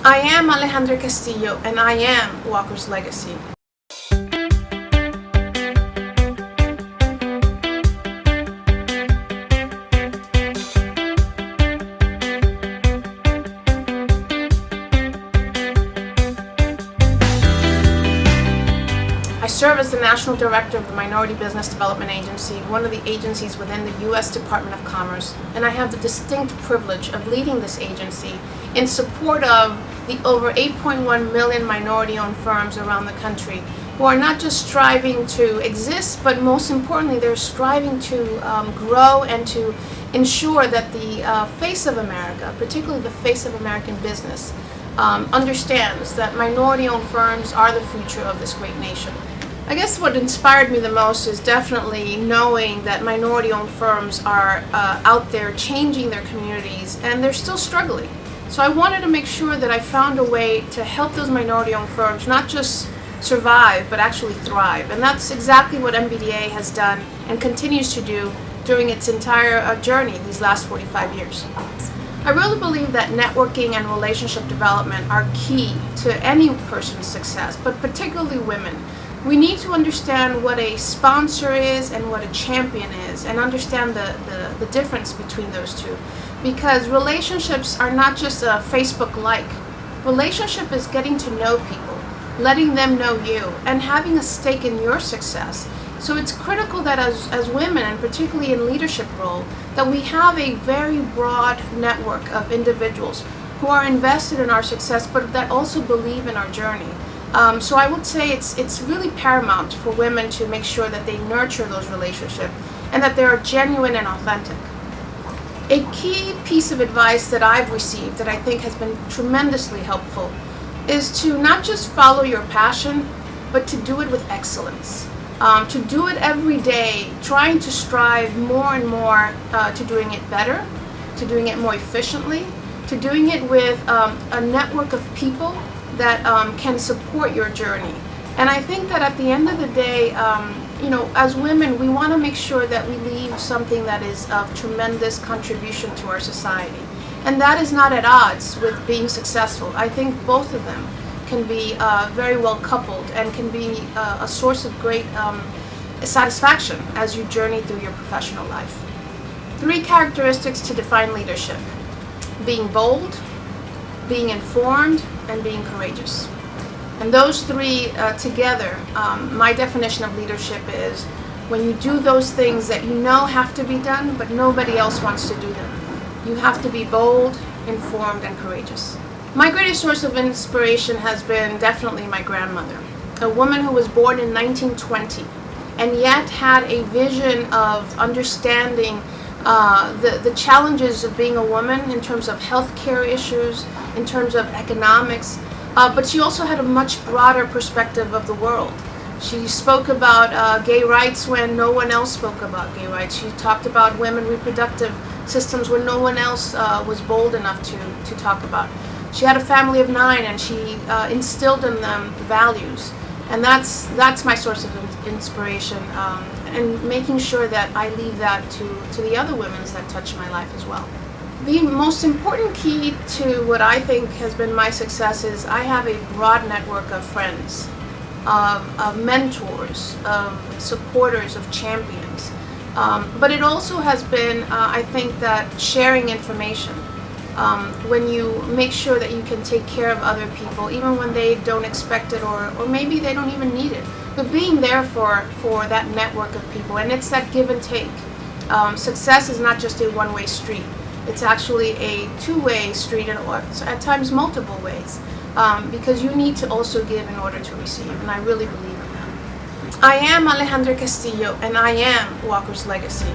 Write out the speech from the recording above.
I am Alejandra Castillo, and I am Walker's Legacy. I serve as the National Director of the Minority Business Development Agency, one of the agencies within the U.S. Department of Commerce, and I have the distinct privilege of leading this agency in support of the over 8.1 million minority-owned firms around the country who are not just striving to exist, but most importantly, they're striving to grow and to ensure that the face of America, particularly the face of American business, understands that minority-owned firms are the future of this great nation. I guess what inspired me the most is definitely knowing that minority-owned firms are out there changing their communities, and they're still struggling. So I wanted to make sure that I found a way to help those minority-owned firms not just survive, but actually thrive. And that's exactly what MBDA has done and continues to do during its entire journey these last 45 years. I really believe that networking and relationship development are key to any person's success, but particularly women. We need to understand what a sponsor is and what a champion is, and understand the difference between those two. Because relationships are not just a Facebook like. Relationship is getting to know people, letting them know you, and having a stake in your success. So it's critical that as women, and particularly in leadership role, that we have a very broad network of individuals who are invested in our success, but that also believe in our journey. So I would say it's really paramount for women to make sure that they nurture those relationships and that they are genuine and authentic. A key piece of advice that I've received that I think has been tremendously helpful is to not just follow your passion, but to do it with excellence. To do it every day, trying to strive more and more to doing it better, to doing it more efficiently, to doing it with a network of people that can support your journey. And I think that at the end of the day, as women, we want to make sure that we leave something that is of tremendous contribution to our society. And that is not at odds with being successful. I think both of them can be very well coupled and can be a source of great satisfaction as you journey through your professional life. 3 characteristics to define leadership: being bold, being informed, and being courageous. And those 3 together, my definition of leadership is when you do those things that you know have to be done, but nobody else wants to do them. You have to be bold, informed, and courageous. My greatest source of inspiration has been definitely my grandmother, a woman who was born in 1920 and yet had a vision of understanding the challenges of being a woman in terms of healthcare issues, in terms of economics, but she also had a much broader perspective of the world. She spoke about gay rights when no one else spoke about gay rights. She talked about women reproductive systems when no one else was bold enough to talk about. She had a family of 9, and she instilled in them values. And that's my source of inspiration, and making sure that I leave that to the other women that touch my life as well. The most important key to what I think has been my success is I have a broad network of friends, of mentors, of supporters, of champions. But it also has been, I think, that sharing information. When you make sure that you can take care of other people, even when they don't expect it, or maybe they don't even need it. But being there for that network of people, and it's that give and take. Success is not just a one-way street. It's actually a 2-way street, and at times multiple ways, because you need to also give in order to receive, and I really believe in that. I am Alejandra Castillo, and I am Walker's Legacy.